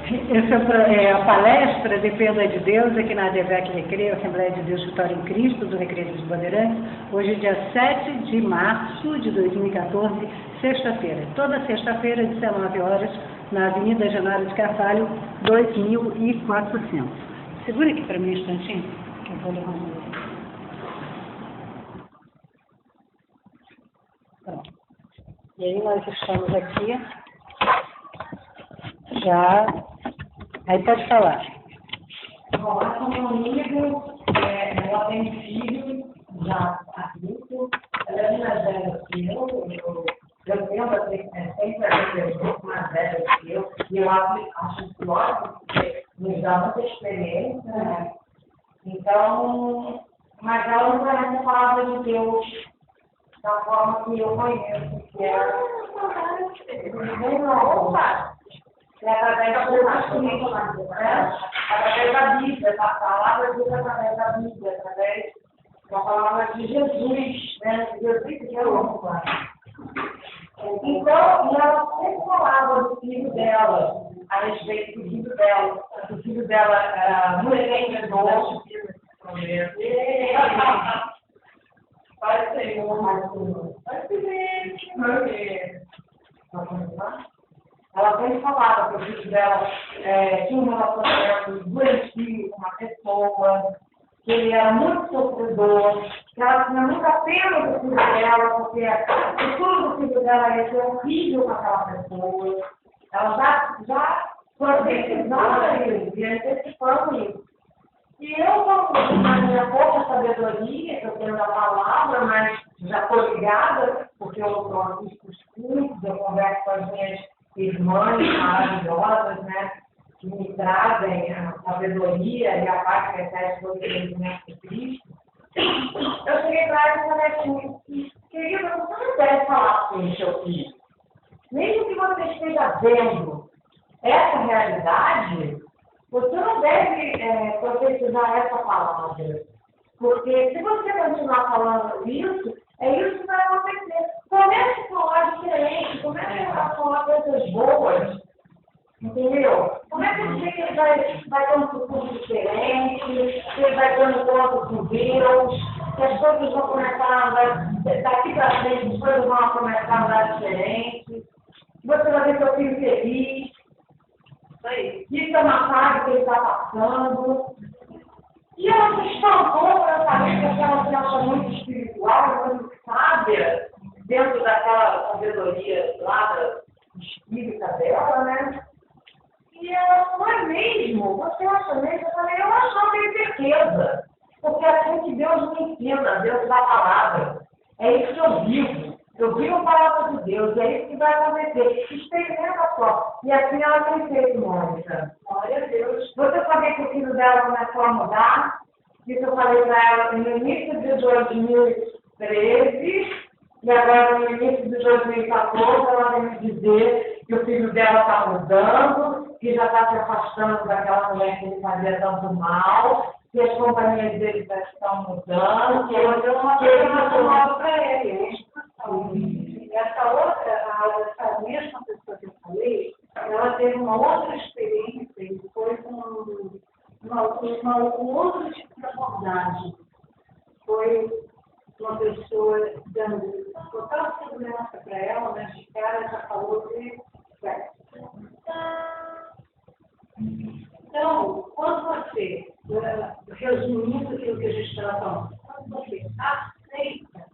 Essa é a palestra Dependa de Deus, aqui na ADVEC Recreio, Assembleia de Deus Vitória em Cristo, do Recreio dos Bandeirantes, hoje dia 7 de março de 2014, sexta-feira. Toda sexta-feira, 19 horas, na Avenida Januário de Carvalho, 2400. Segura aqui para mim um instantinho, que eu vou levar um... Pronto. E aí nós estamos aqui, já... Aí pode falar. Bom, essa minha amiga, ela tem filho já adulto, ela é mais velha que eu tento sempre aprender muito mais velha que eu, e eu acho isso ótimo, porque nos dá muita experiência, né? Então, mas ela não conhece a palavra de Deus da forma que eu conheço, que é através da Bíblia, a palavra de Deus através da Bíblia, através da palavra de Jesus, né? Jesus que é o Pai. Então, ela sempre falava do filho dela, a respeito do filho dela. O filho dela era muito empreendedor. Vai ser ela sempre falava que o filho dela tinha um relacionamento doentio com uma pessoa, que ele era muito sofredor, que ela tinha muita pena do filho dela, porque o futuro do filho dela ia ser horrível com aquela pessoa. Ela já profetizava isso, ia antecipando isso. E eu, na minha pouca sabedoria, que eu tenho da palavra, mas já estou ligada, porque eu assisto os cursos, eu converso com as minhas irmãs maravilhosas, né, que me trazem a sabedoria e a paz que recebe do conhecimento de Cristo. Eu cheguei para ela e falei assim, querida, você não deve falar assim, seu filho. Mesmo que você esteja vendo essa realidade, você não deve profetizar essa palavra. Porque se você continuar falando isso, é isso que vai acontecer. Comece a falar diferente, comece a falar coisas boas, entendeu? Comece a dizer que ele vai ter um futuro diferente, que ele vai ter um encontro com Deus, que as coisas vão começar a andar, daqui para frente as coisas vão começar a andar diferente, você vai ver seu filho feliz, isso é uma fase que ele está passando. E ela se espantou para saber que ela se acha muito espiritual, muito sábia, dentro daquela sabedoria lá da espírita dela, né? E ela, não é mesmo? Você acha mesmo? Eu falei, eu acho que não tenho certeza. Porque é assim que Deus me ensina, Deus dá a palavra. É isso que eu vivo. Eu vivo a palavra de Deus, e é isso que vai acontecer. Experimenta só. E assim ela tem feito, Mônica. Glória a Deus. Você sabia que o filho dela começou a mudar? Isso eu falei para ela no início de 2013, e agora no início de 2014, ela vem me dizer que o filho dela está mudando, que já está se afastando daquela mulher que ele fazia tanto mal, que as companhias dele já estão mudando, que eu dei uma coisa nova para ele. E essa outra, essa mesma pessoa que eu falei, ela teve uma outra experiência e foi com um outro tipo de abordagem. Foi uma pessoa dando total segurança para ela, mas de cara já falou de sexo. Então, quando você, resumindo aquilo que a gente estava falando, quando você aceita,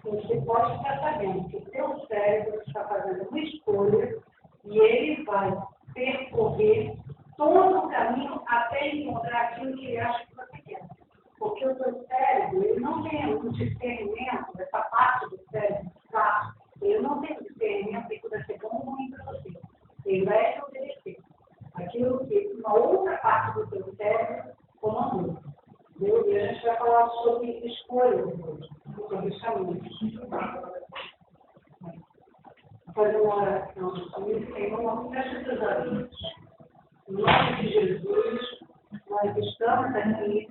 você pode estar sabendo que o seu cérebro está fazendo uma escolha e ele vai percorrer todo o caminho até encontrar aquilo que ele acha que você quer. Porque o seu cérebro, ele não tem um discernimento, essa parte do cérebro, tá? Ele não tem um discernimento de que vai ser bom ou ruim para você. Ele vai te oferecer aquilo que uma outra parte do seu cérebro comandou. E a gente vai falar sobre escolha depois, sobre os caminhos. Vou fazer uma oração comigo, Senhor, fecha seus olhos. Em nome de Jesus, nós estamos aqui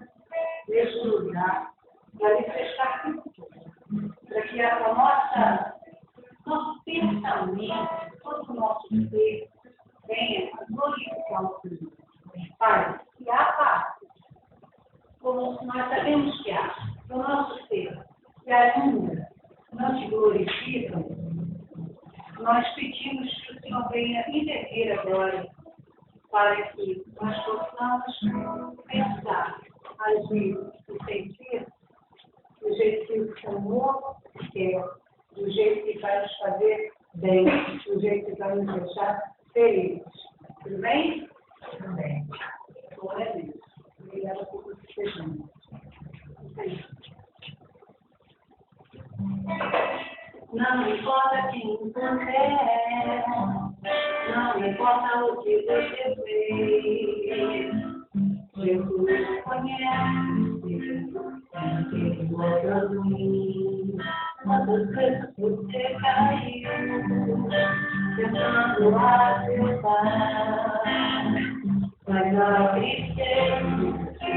neste lugar para manifestar tudo, para que nosso pensamento, todo o nosso ser, venha intervir agora para que nós possamos pensar, agir e sentir do jeito que o Senhor quer, do jeito que vai nos fazer bem, do jeito que vai nos deixar felizes. Tudo bem? Tudo bem. Glória a Deus. Obrigada por tudo que vocês fizeram. Não importa quem você é, não importa o que você fez, Jesus conhece, Ele gosta de mim. Quantas vezes você caiu, tentando acertar, mas a tristeza te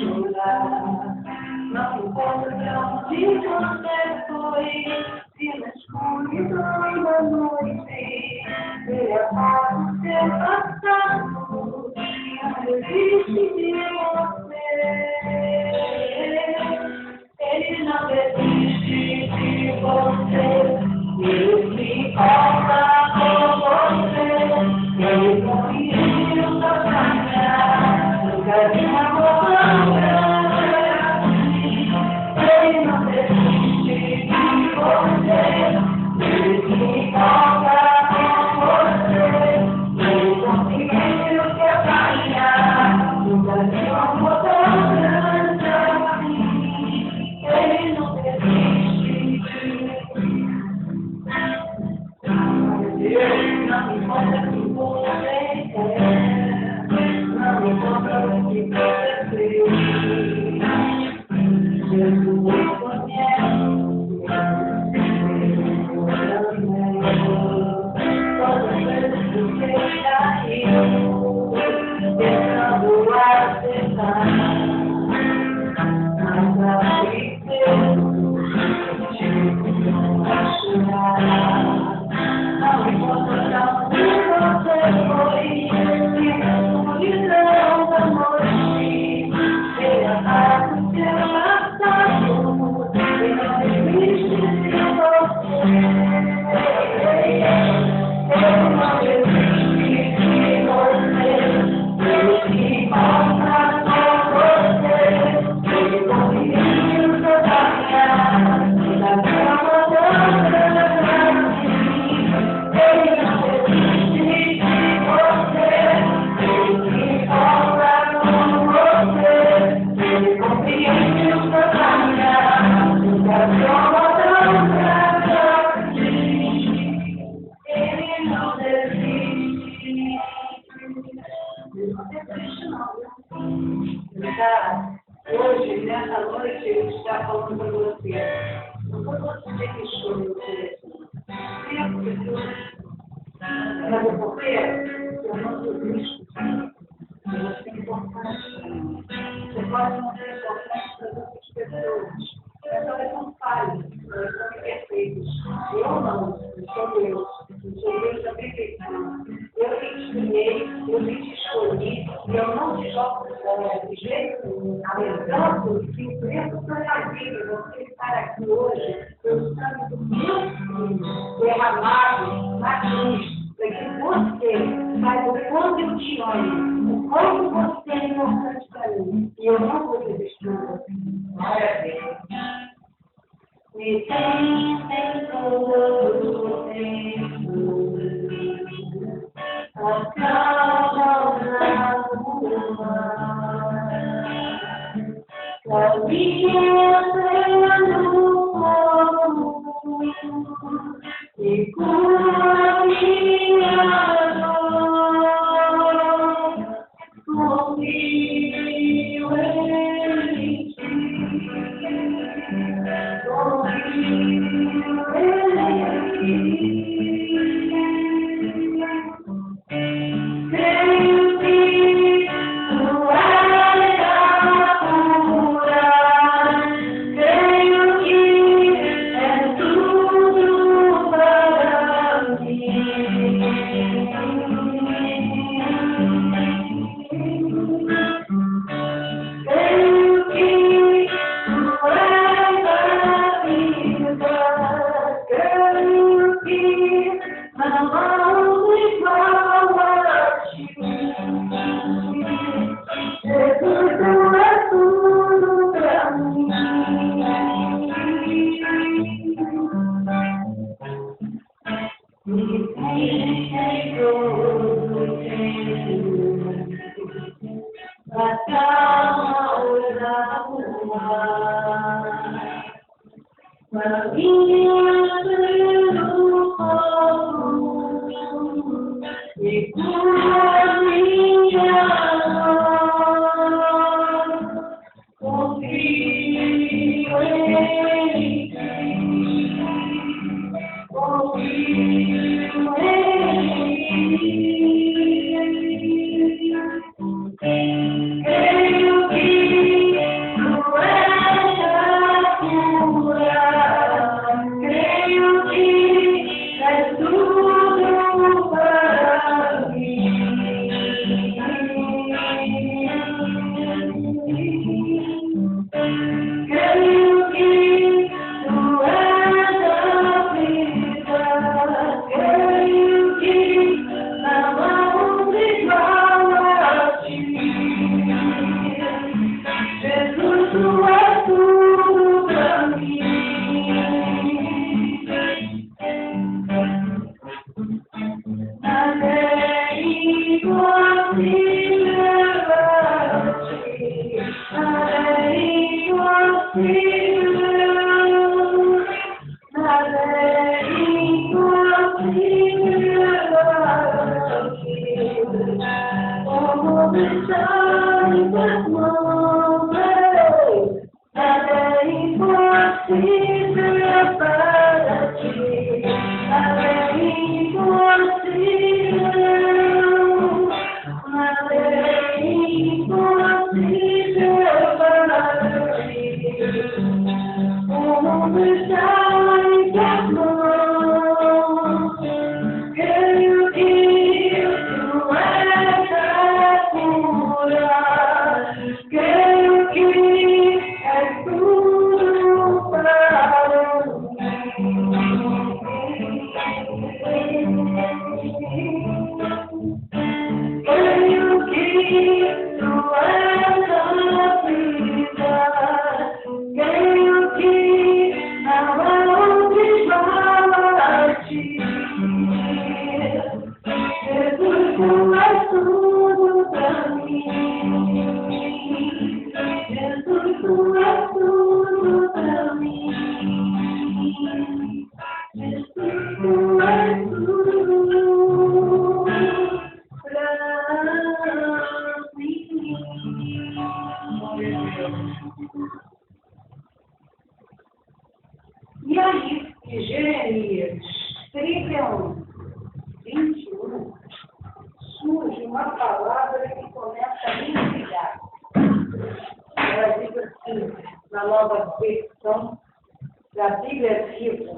chorar. Não importa pra onde você foi, se na escuridão da noite, ele apaga o seu passado e não desiste de você. Ele não desiste de você, ele se importa com você, ele confia no seu caminhar, nunca de uma boa. Hoje, nessa noite, eu estou falando para você. Não foi você que escolheu o telefone. Sabe por quê? Eu não sou Cristo. Você é importante. Você pode não ser importante para outras pessoas. Mas elas não falham, elas são imperfeitas. Eu não, eu sou Deus. Eu sou Deus da perfeição. Eu te escolhi, eu te escolhi, e eu não te jogo fora de jeito nenhum. Lembrando que o preço da vida, você estar aqui hoje, pelo sangue do meu filho, derramado na cruz, para que você saiba o quanto eu te amo, o quanto você é importante para mim, e eu não vou desistir de você. Glória a Deus. Me tem todo o tempo. Acalma na rua, caminha pelo fogo e cura minha dor. Confio em ti, confio em ti. Creio que tu és a cura. e tua minha confio em ti, confio em ti. Creio que tu és a cura, creio que és tudo para mim. Creio que tu és a vida, creio que não há outro igual a ti. Jesus, tu és tudo para mim. Nada é impossível para ti, nada é impossível, nada é impossível para ti. Como deixar em tuas mãos, nada é impossível para ti, nada é impossível, nada é impossível para ti. Como deixar em tuas mãos, creio que tu és a cura, creio que és tudo para mim. Creio que tu és a vida, creio que não há outro igual a ti. Jesus, tu és tudo para mim. Jesus, tu és tudo para mim. Jesus, tu és tudo para mim. E aí, em Jeremias 31, 21, surge uma palavra que começa a me inspirar. Ela diz assim, na nova versão da Bíblia Viva: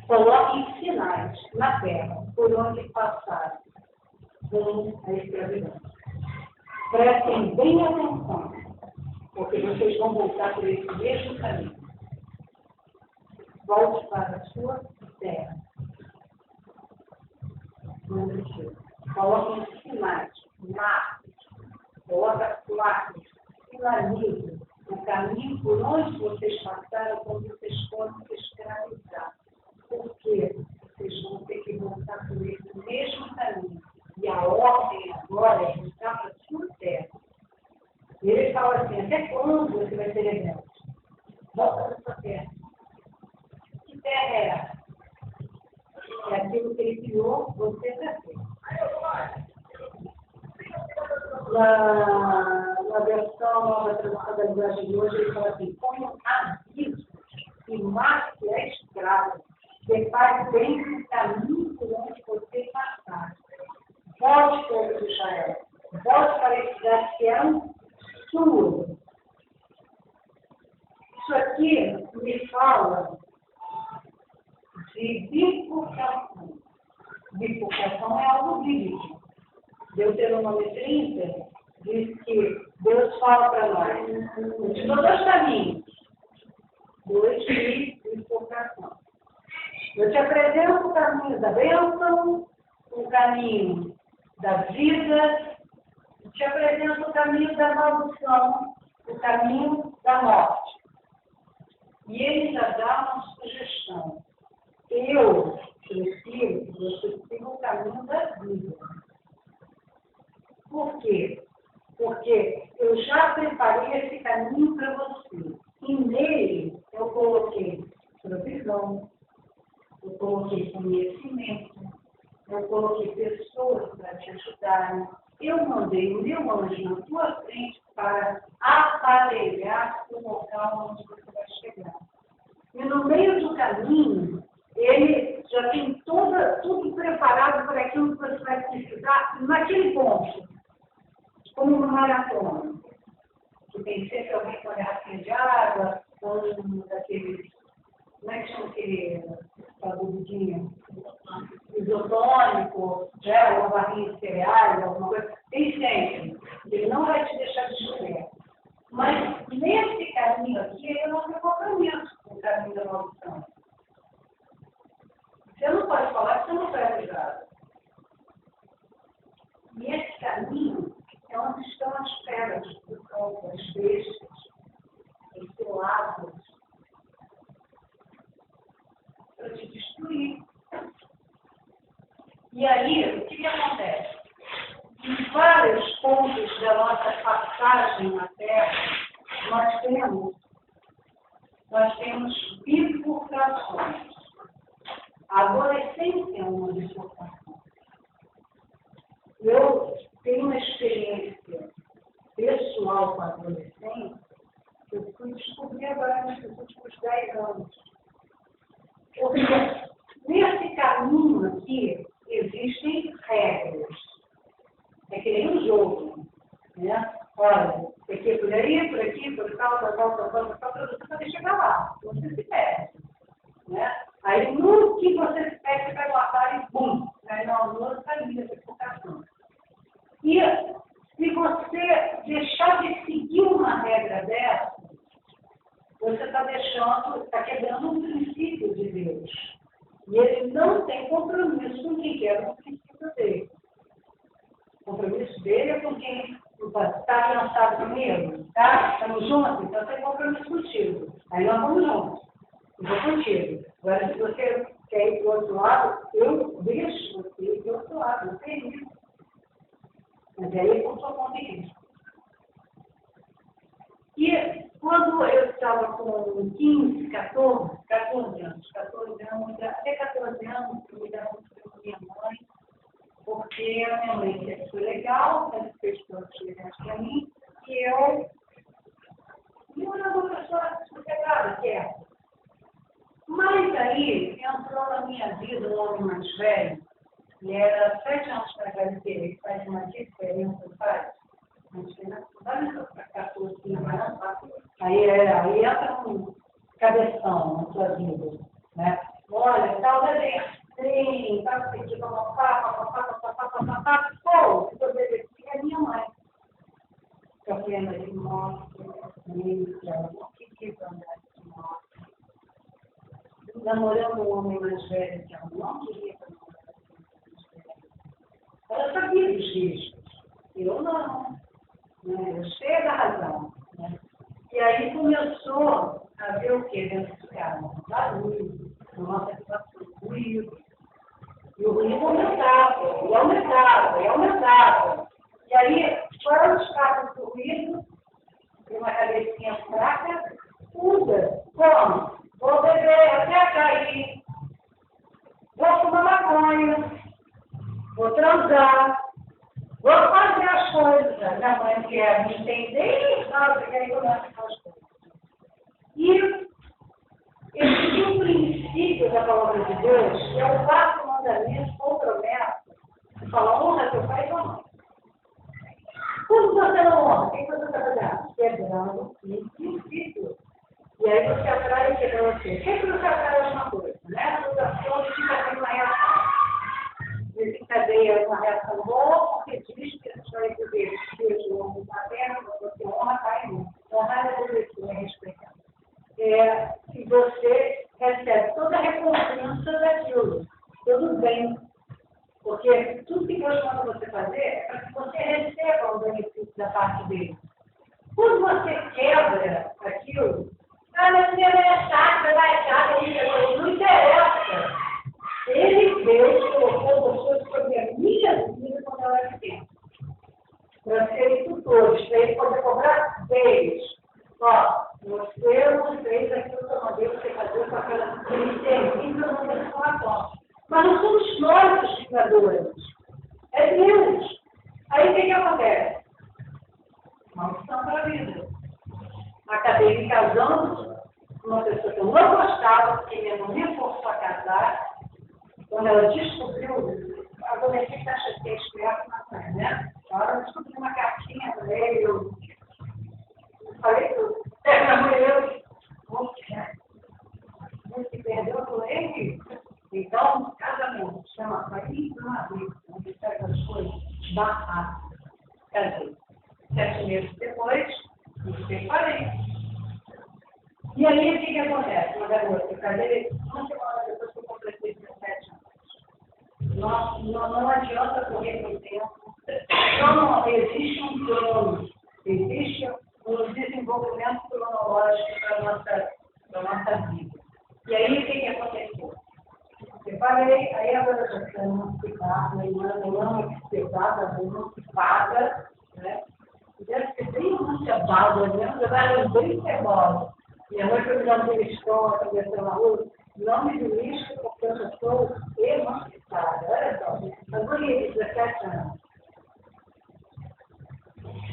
coloquem sinais na terra por onde passaram rumo à escravidão. Prestem bem atenção, porque vocês vão voltar por esse mesmo caminho. Volte para a sua terra. Coloquem sinais, marcos, coloca placas, sinalizem o caminho por onde vocês passaram quando vocês foram escravizados. Porque vocês vão ter que voltar por esse mesmo caminho. E a ordem agora é voltar para a sua terra. E ele fala assim: até quando você vai ser rebelde? Volta para a sua terra. Que terra é essa? É aquilo que ele criou você para ter. Na versão nova tradução da linguagem de hoje, ele fala assim: ponham avisos e marque a estrada, separe bem o caminho por onde você passar. Volte, povo de Israel, volte para a cidade que eram suas. Isso aqui me fala de bifurcação. Bifurcação é algo bíblico. Deuteronômio 30 diz que Deus fala para nós: continua dois caminhos, dois de bifurcação. Eu te apresento o caminho da bênção, o caminho da vida, eu te apresento o caminho da maldição, o caminho da morte. E ele já dá uma sugestão. Eu prefiro que você siga o caminho da vida. Por quê? Porque eu já preparei esse caminho para você. E nele eu coloquei provisão, eu coloquei conhecimento, eu coloquei pessoas para te ajudarem. Eu mandei o meu anjo na tua frente para aparelhar o local onde você vai chegar. E no meio do caminho, ele já tem tudo preparado para aquilo que você vai precisar naquele ponto, como uma maratona. Que tem sempre alguém com a garrafinha de água, ou um daqueles, como é que chama aquele bebidinho? Isotônico, uma barrinha de cereais, alguma coisa. Tem sempre. Ele não vai te deixar de chover. Mas nesse caminho aqui, ele não tem compromisso com o caminho da maldição. Você não pode falar que você não foi avisado. E esse caminho é onde estão as pedras do campo, as bestas, os pilares, para te destruir. E aí, o que acontece? Em vários pontos da nossa passagem na Terra, nós temos bifurcações. A adolescência é uma bifurcação. Eu tenho uma experiência pessoal com a adolescência que eu fui descobrir agora nos últimos 10 anos. Porque nesse caminho aqui existem regras. É que nem um jogo, né? Olha, aqui por aí, por aqui, por tal, para você poder chegar lá. Você se perde, né? Aí, no que você se perde, você vai guardar e bum! Aí na outra caminho, essa explicação. E se você deixar de seguir uma regra dessa, você está quebrando um princípio de Deus. E ele não tem compromisso com quem quebra o princípio dele. O compromisso dele é com quem está lançado comigo, tá? Estamos juntos, então tem compromisso contigo. Aí nós vamos juntos. Eu vou contigo. Agora, se você quer ir para o outro lado, eu deixo você ir para o outro lado. Não tem isso. Mas aí é por sua conta e risco. E quando eu estava com 15, 14 anos, até 14 anos, eu me dava muito com minha mãe, porque a minha mãe sempre foi legal, sempre fez coisas legais para mim, e eu era uma pessoa sossegada, quieta. Mas aí entrou na minha vida um homem mais velho, e era 7 anos mais velho que ele, que faz uma diferença, faz. Aí entra um cabeção na sua vida, né? Olha, tal bebê, sim, tá assim, papapá, pô, se eu beber aqui é minha mãe. Fica vendo de morte, o que vai andar de morte? Namorando um homem mais velho que ela não queria namorar mais velho. Ela sabia dos riscos, eu não. Eu cheio da razão. Né? E aí começou a ver o que dentro do carro? Barulho, nossa situação, ruído. E o ruído aumentava. E aí, quando os carros do ruído, tem uma cabecinha fraca, muda. Como? Vou beber até cair. Vou fumar maconha. Vou transar. Vou fazer as coisas. A minha mãe quer me entender e sabe que aí começa a fazer as coisas. E existe um princípio da palavra de Deus, que é o 4 mandamentos com promessa, que fala: honra teu pai e tua mãe. Quando você não honra, o que você está fazendo? Quebrando um princípio. E aí você atrai o que para você? Sempre você atrai alguma coisa, né? A educação fica tendo uma reação. Desencadeia uma reação boa, porque diz que você vai poder Deus honra na terra, você honra, cai em honrar é obedecer, é respeitar. Se você recebe toda a recompensa daquilo, tudo bem. Porque tudo que Deus manda você fazer é para que você receba o benefício da parte dele. Quando você quebra aquilo, mas você é chato, não interessa. Deus, colocou pessoas sobre a minha vida quando ela era pequena. Para serem tutores, para ele poder cobrar deles. Ó, você não fez aquilo que eu mandei você fazer com aquela serviço, eu não tenho informação. Mas não somos nós os sofredoras. É Deus. Aí o que acontece? Maldição para a vida. Acabei me casando com uma pessoa que eu não gostava, porque minha mãe me forçou a casar. Quando ela descobriu, a adolescente acha que é esperto na mãe, né? A hora descobriu uma cartinha para ele, eu falei tudo. Minha mãe, se perdeu por ele. Então, casamento chama país de uma vida, onde certas coisas barradas. Casei. 7 meses depois, me separei. E aí, o que acontece? Uma garota, eu casei uma semana depois que eu completei 17 anos. Não adianta correr com o tempo. Não existe um plano. Existe um desenvolvimento cronológico para a nossa vida. E aí, o que aconteceu? Eu falei, aí agora já está emancipada, emancipada, né? Deve ser bem emancipada mesmo, já vai bem cebosa. Minha mãe foi me dar uma escola, atravessando na rua, não me belisca porque eu já estou emancipada. Olha só, eu ganhei 17 anos.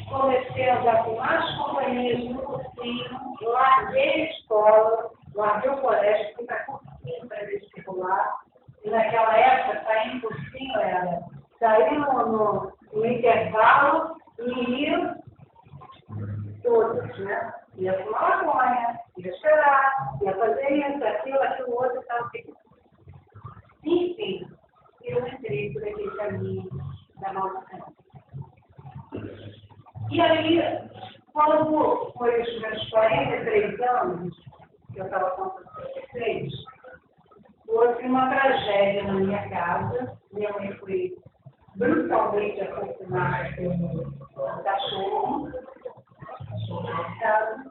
Comecei a andar com mais companhias no cursinho, larguei a escola, larguei o colégio, fui para cursinho para vestibular. E naquela época, sair em cursinho era sair no intervalo e ir todos, né? Ia fumar maconha, ia chorar, ia fazer isso, aquilo, outro, tal, aquilo. Enfim, eu entrei por aquele caminho da maldição. E aí, quando foi os meus 43 anos, que eu estava com 46, houve uma tragédia na minha casa. Minha mãe foi brutalmente assassinada pelo cachorro na casa.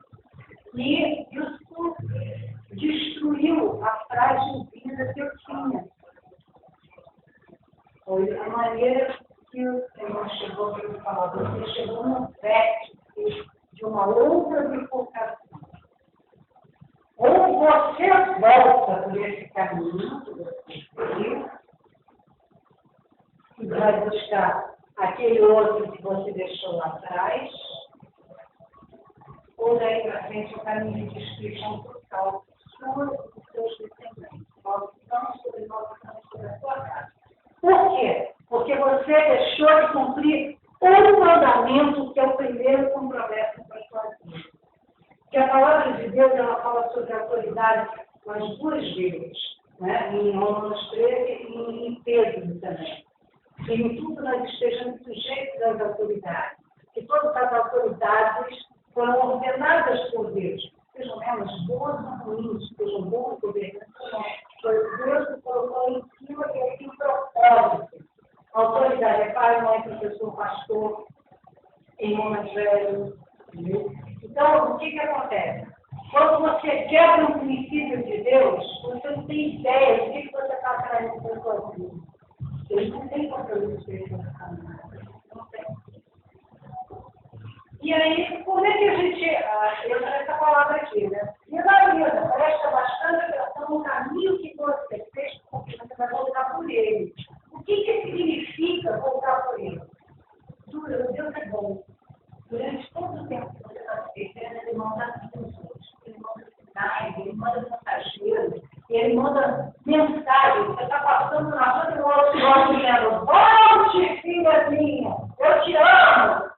E isso destruiu a frágil vida que eu tinha. Foi a maneira que o Senhor chegou para me falar. Você chegou num vértice de uma outra bifurcação. Ou você volta por esse caminho que você seguiu e vai buscar aquele outro que você deixou lá atrás, ou daí para frente o caminho de destruição total sua e dos seus descendentes. Maldição sobre a sua casa. Por quê? Porque você deixou de cumprir um mandamento que é o primeiro compromisso para a sua vida. Que a palavra de Deus, ela fala sobre a autoridade nas 2 vezes, né? Em Romanos 13 e em Pedro também. Que em tudo nós estejamos sujeitos às autoridades. Que todas as autoridades foram ordenadas por Deus. Sejam elas boas ou ruins, sejam boas governantes ou não. Foi Deus que colocou em cima e aqui um propósito. A autoridade é pai, mãe, professor, pastor, irmão mais velho, entendeu? Então, o que acontece? Quando você quebra um princípio de Deus, você não tem ideia do que você está atraindo para a sua vida. Ele não tem controle de Deus nessa caminhada. Não tem. E aí, como é que a gente... eu uso essa palavra aqui, né? E na vida, presta bastante atenção no caminho que você fez, porque você vai voltar por ele. O que significa voltar por ele? Deus é bom. Durante todo o tempo que você está escrevendo, ele manda pessoas, ele manda sinais, ele manda mensageiros, ele manda mensagens. Você está passando na rua e o outro dizendo: volte, filha minha, eu te amo.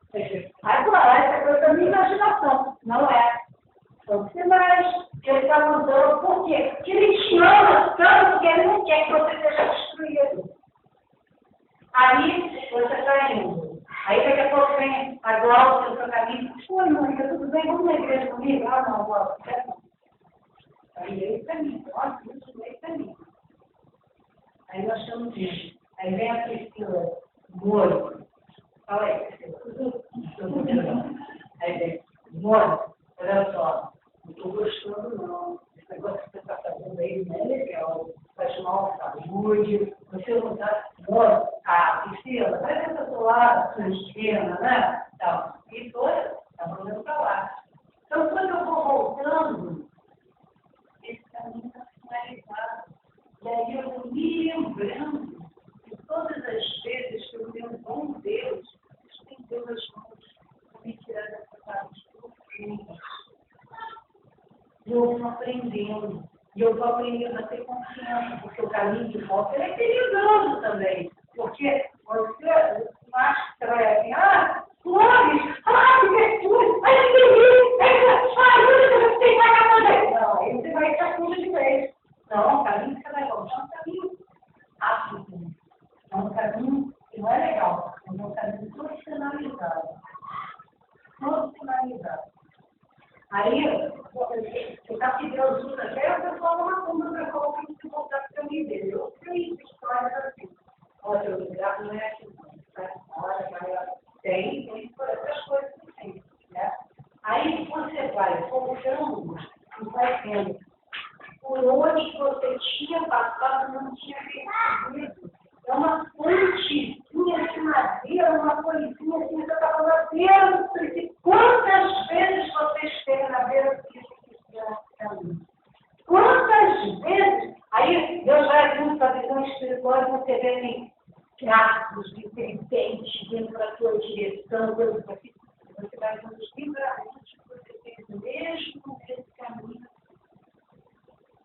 Aí, claro, essa coisa da minha imaginação. Não é. São sinais que ele está mandando. Por quê? Porque ele te ama tanto que ele não quer que você seja destruído. Aí, você está indo. Aí daqui a pouco vem a Glaucia no seu caminho. Oi, Mônica, tudo bem? Vamos na igreja comigo? Ah, não, Glaucia. Aí veio para mim. Nossa, isso veio para mim. Aí nós estamos indo. Aí vem a Priscila. Mônica. Fala aí, Priscila. Aí vem. Mônica, olha só. Não estou gostando, não. Esse negócio que você está fazendo aí não é legal. Faz mal à saúde. Você não está... Priscila, vai ver essa lado, sua esquerda, né? Então, e toda, está mandando para lá. Então, quando eu vou voltando, esse caminho está finalizado. E aí eu vou me lembrando de todas as aprendendo. E eu estou aprendendo a ter confiança, porque o caminho de volta ele é perigoso também. Porque você acha que você vai assim, flores, que textura, que delícia, eu sei pagar também. Não, aí você vai ficar tudo de vez. Não, o caminho que você vai voltar é um caminho ácido. É um caminho que não é legal. É um caminho profissionalizado. Aí, o capitão Júlio até a pessoa uma cumba para colocar no voltar para o caminho dele. Eu sei histórias assim. Olha, o lugar não é assim, olha, tem essas coisas assim, né? Aí você vai voltando e vai vendo por onde você tinha passado não tinha percebido. É uma pontezinha de madeira, uma coisinha assim, você estava na beira do precipício. Quantas vezes você esteve na beira do precipício? Quantas vezes? Aí eu já vi uma visão espiritual e você vê assim, traços de serpente vindo para a sua direção, você vai vendo livremente, você tem o mesmo caminho.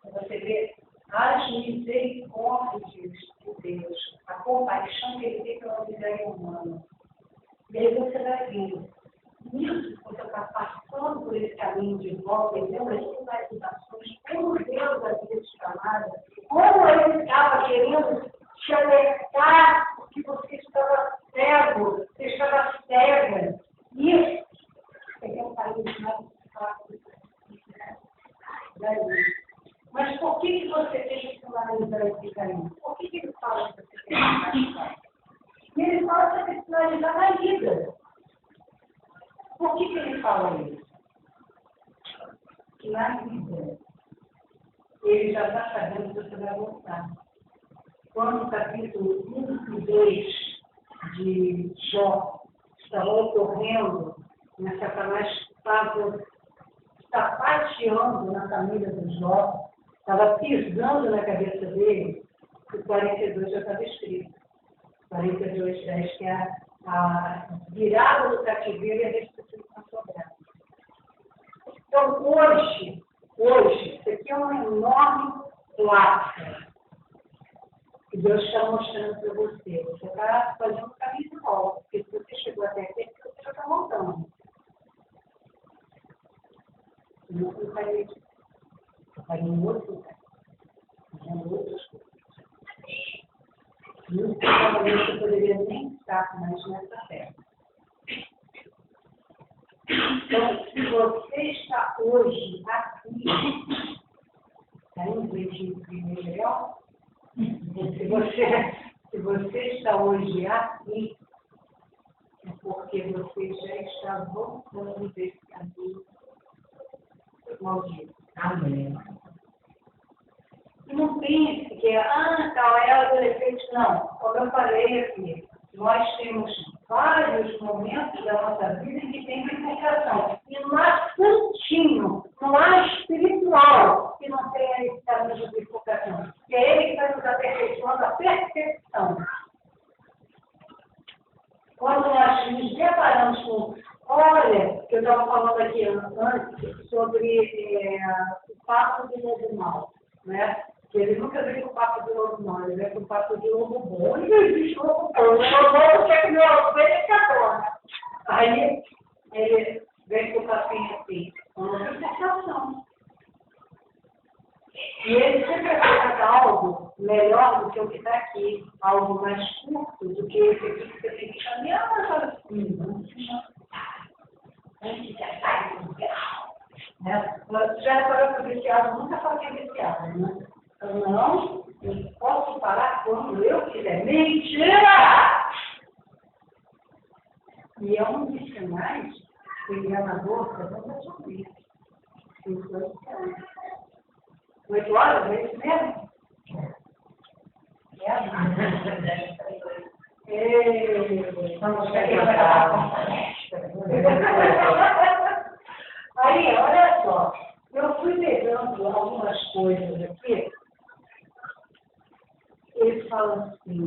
Você vê as misericórdias de Deus, a compaixão que ele tem pela miséria humana. E aí você vai ver, isso, você está passando por esse caminho de volta, entendeu? As sinalizações, como Deus havia te chamado, como ele estava querendo te alertar, porque você estava cego, você estava cega. Isso, você quer um país mais fácil, né? Mas por que você tem que finalizar esse caminho? Por que ele fala que você tem que finalizar? Ele fala que você tem que finalizar na vida. Por que ele fala isso? Que na vida, ele já está sabendo que você vai voltar. Quando o capítulo 1 e 2 de Jó estava ocorrendo, Satanás estava sapateando na família do Jó, estava pisando na cabeça dele, o 42 já estava escrito. 42, 10, que é a virada do cativeiro e a restituição soberana. Então, hoje, isso aqui é uma enorme placa que Deus está mostrando para você. Você está fazendo um caminho de volta, porque se você chegou até aqui, você já está voltando. Não faria isso. Eu faria em outro lugar. Fazendo outras coisas. Muito provavelmente eu poderia nem estar mais nessa terra. Então, se você está hoje aqui, está em vez legal? Se você está hoje aqui, é porque você já está voltando desse caminho maldito. Amém. E não pense que é adolescente. Não. Como eu falei aqui, nós temos vários momentos da nossa vida em que tem bifurcação. E não há santinho, não há espiritual que não tenha esse caminho de bifurcação. Que é ele que está nos aperfeiçoando a perfeição. Quando nós nos deparamos com... Olha, eu estava falando aqui antes sobre o papo do lobo mau, né? Que ele nunca veio com o papo do lobo mau, ele veio com o papo do lobo bom. Não existe lobo bom. O lobo bom quer que meu ovelha fica. Aí ele vem com o papinho assim, uma interpretação. E ele sempre apresenta algo melhor do que o que está aqui, algo mais curto do que esse aqui que você tem que caminhar, mas assim, você já reparou que o viciado nunca fala que é viciado, né? Então, não, eu posso parar quando eu quiser. Mentira! E é um dos sinais que o enganador está dando sobre isso. 8 horas, é isso mesmo? Vamos aí, olha só, eu fui pegando algumas coisas aqui. Ele fala assim,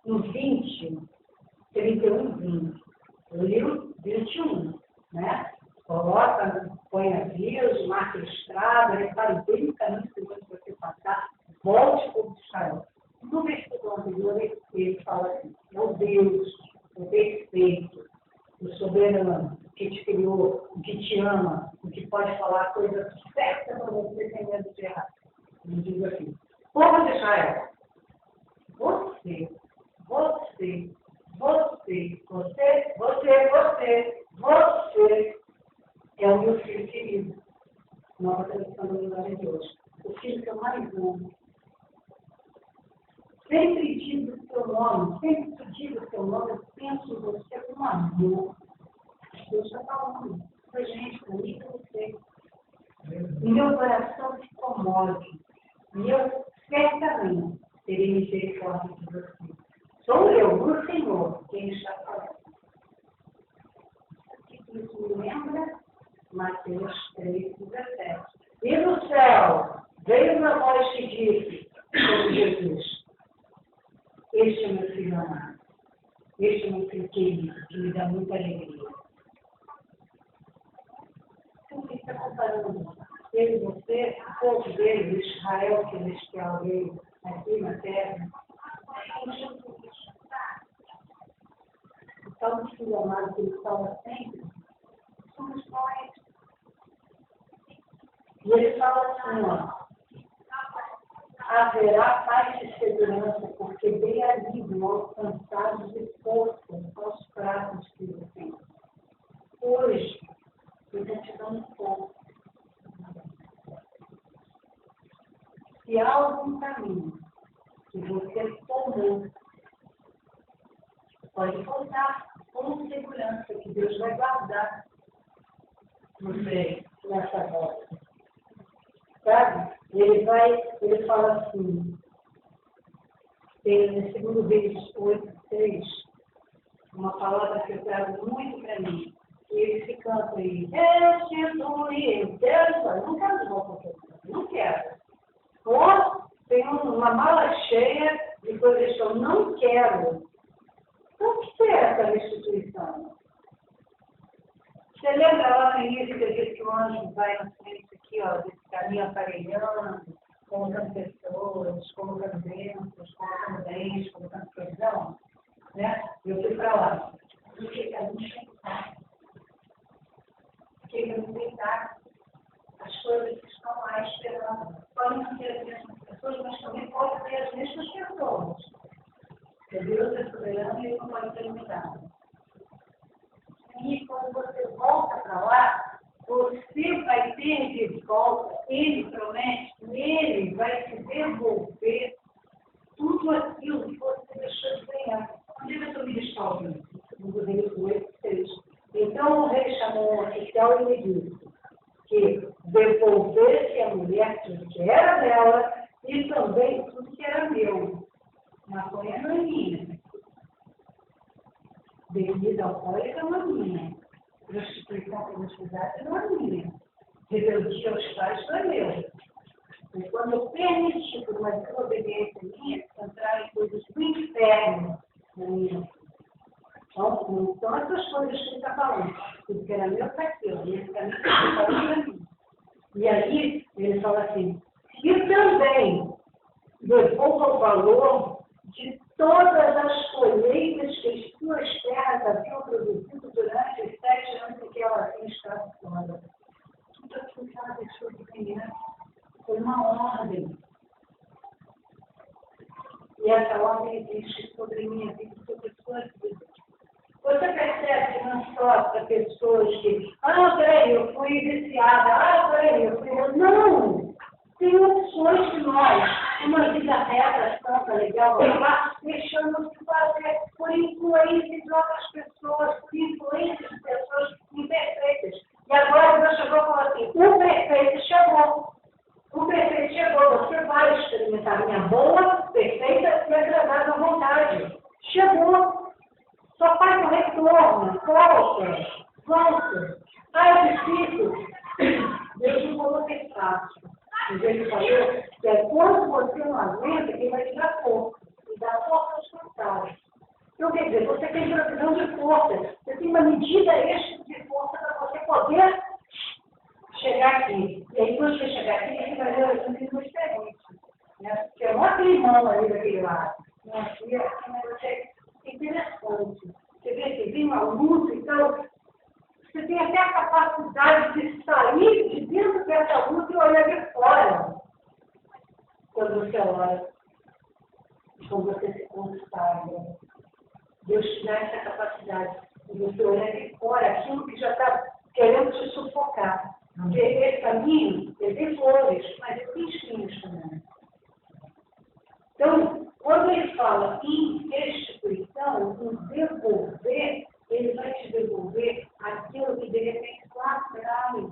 no 20, 31, 20. Eu li o 21, né? Coloca, põe a vírgula, passado, ele fala bem o caminho que você passar, volte para o Israel. No versículo anterior, ele fala assim, é o Deus, o perfeito, o soberano, que te criou, o que te ama, o que pode falar coisas certas para você sem medo de errar. Ele diz assim, povo de Israel, você é o meu filho querido. Nova tradução da linguagem de hoje. O filho que eu mais amo. Sempre digo o seu nome, sempre que digo o seu nome, eu penso em você com amor. Deus está falando para a gente, para mim e para você. E meu coração se comove. E eu certamente terei misericórdia de você. Sou eu, o Senhor, quem está falando. Isso me lembra Mateus 3,17. E do céu veio uma voz que disse sobre Jesus: este é meu filho amado, este é meu filho querido, que me dá muita alegria. Então, o que está comparando? Ele, você, o povo dele, Israel celestial dele, aqui na terra, é Jesus. O tal do filho amado que ele fala sempre, somos nós. E ele fala assim, ó, haverá paz e segurança, porque bem alívio alcançados de força aos pratos que eu tenho. Hoje, eu estou te dando força. Se há algum caminho que você tomou, pode voltar com segurança, que Deus vai guardar você nessa volta. Sabe? Ele fala assim, tem no segundo Reis 8:6, uma palavra que eu trago muito para mim. E ele se canta aí, eu sinto e eu quero, não quero de volta, não quero. Ou tem uma mala cheia de coisas que eu não quero. Então, o que é essa restituição? Você lembra lá no início que eu disse que o anjo vai na frente aqui, ó, desse caminho aparelhando, colocando pessoas, colocando bênçãos, colocando bens, colocando perdão? Né? Eu fui para lá. O que a gente pensar? Porque eu não pensar as coisas que estão lá esperando. Podem não ser as mesmas pessoas, mas também podem ser as mesmas pessoas. Porque Deus é soberano e ele não pode ser limitado. E quando você volta para lá, você vai ter de volta, ele promete, ele vai te devolver tudo aquilo que você deixou de ganhar. Onde eu estou me desfalando? No Reis 8:6. Então o rei chamou um oficial e lhe disse que devolvesse a mulher tudo que era dela e também tudo que era meu. Maconha não é minha. Bebida alcoólica não é minha. Prostituição por necessidade não é minha. Rebeldia aos pais não é meu. E quando eu permiti por uma desobediência minha, entrar em coisas do inferno na minha vida. Então, não são essas coisas que ele está falando. Tudo que era meu está aqui, ó. E esse caminho que ele falou para mim. E aí, ele fala assim, e também devolva o valor de todas as colheitas que as suas terras haviam produzido durante os 7 anos que ela havia estado fora. Tudo aquilo que ela deixou de ganhar foi uma ordem. E essa ordem existe sobre minha vida e sobre sua vida. Você percebe que não só para pessoas que, peraí, eu fui viciada, peraí, eu fui... Não! Tem opções de nós, uma vida reta, santa, legal, deixando de fazer por influência de outras pessoas, por influência de pessoas imperfeitas. E agora Deus chegou e falou assim, o perfeito chegou. O perfeito chegou, você vai experimentar minha boa, perfeita e agradável vontade. Chegou. Só faz um retorno, volta. É difícil. Deus não falou que é fácil. O jeito falou que é quando você não aguenta, ele vai te dar força. E dá força aos contrários. Então, quer dizer, você tem provisão de força. Você tem uma medida extra de força para você poder chegar aqui. E aí, quando você chegar E assim, é interessante. Você vê que vem uma luz, então, você tem até a capacidade de sair de dentro dessa luz e olhar de fora. Quando você olha, quando você se consagra. Deus te dá essa capacidade de você olhar de fora aquilo que já está querendo te sufocar. Porque esse caminho, ele tem flores, mas ele tem espinhos também. Então, quando ele fala em restituição, em devolver, ele vai te devolver aquilo que de repente lá atrás,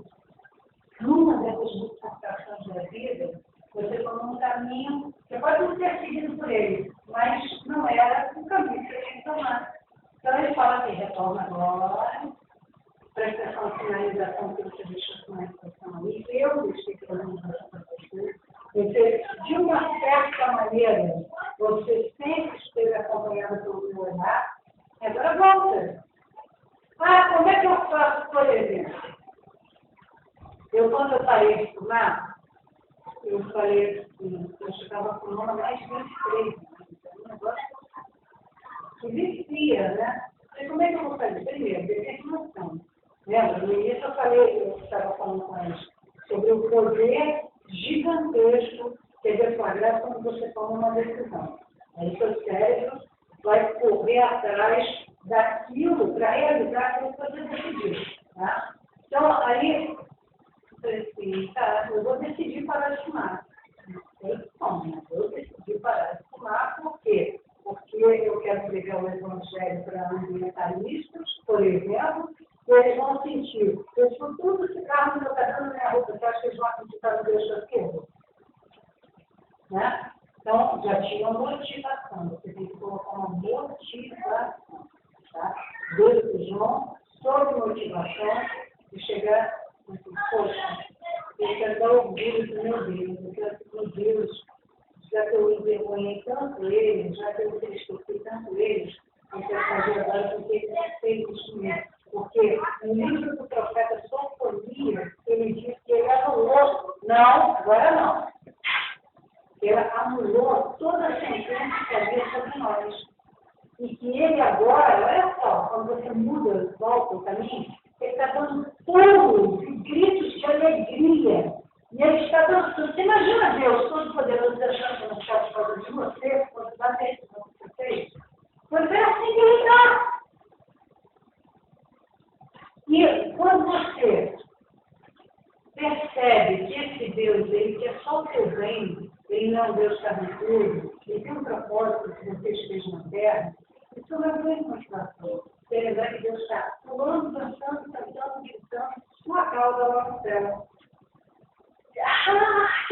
numa dessas modificações da vida, você tomou um caminho, você pode não ter seguido por ele, mas não era o caminho que você tinha que tomar. Então ele fala assim, retorna agora, presta atenção na finalização que você deixou com a expressão ali, eu deixei que eu não deixo para você. Você, de uma certa maneira, você sempre esteve acompanhado pelo meu olhar, agora volta. Ah, como é que eu faço, por exemplo? Quando eu parei de fumar, eu falei assim, eu estava fumando mais de 23, um negócio que vicia, né? E como é que eu vou fazer? Primeiro, determinação. Lembra? No início eu falei, eu estava falando com eles, sobre o poder gigantesco que é deflagrado quando você toma uma decisão. Aí seu cérebro vai correr atrás daquilo para realizar aquilo que você decidiu. Tá? Então, aí, eu falei assim, tá, eu vou decidir parar de fumar. Eu decidi parar de fumar, por quê? Porque eu quero pregar o evangelho para ambientalistas, por exemplo, e eles vão sentir, eu estou tudo esse carro que eu estou dando na minha roupa, você acha que eles vão acreditar no Deus da esquerda? Né? Então, já tinha uma motivação, você tem que colocar uma motivação. Tá? 2 João, sobre motivação, e chegar assim, poxa, eu quero dar orgulho do meu Deus, eu quero que meu Deus, já que eu envergonhei tanto eles, já que eu entristeci tanto eles, eu quero fazer agora porque ele fez isso comigo. Porque no livro do profeta Sofonias, ele diz que ele anulou, não, agora não. Ele anulou toda a sentença que havia sobre nós. E que ele agora, olha só, quando você muda, volta o caminho, ele está dando pulos e gritos de alegria. E ele está dançando. Você imagina Deus todo-poderoso deixando que não está por causa de você, quando dá a decisão que você fez? Você é assim que ele está. E quando você percebe que esse Deus, ele quer só o seu bem, ele não é um Deus carniceiro, ele tem um propósito que você esteja na terra, isso não é grande motivação. Você lembrar que Deus está pulando, dançando, cantando, gritando, sua causa lá no céu.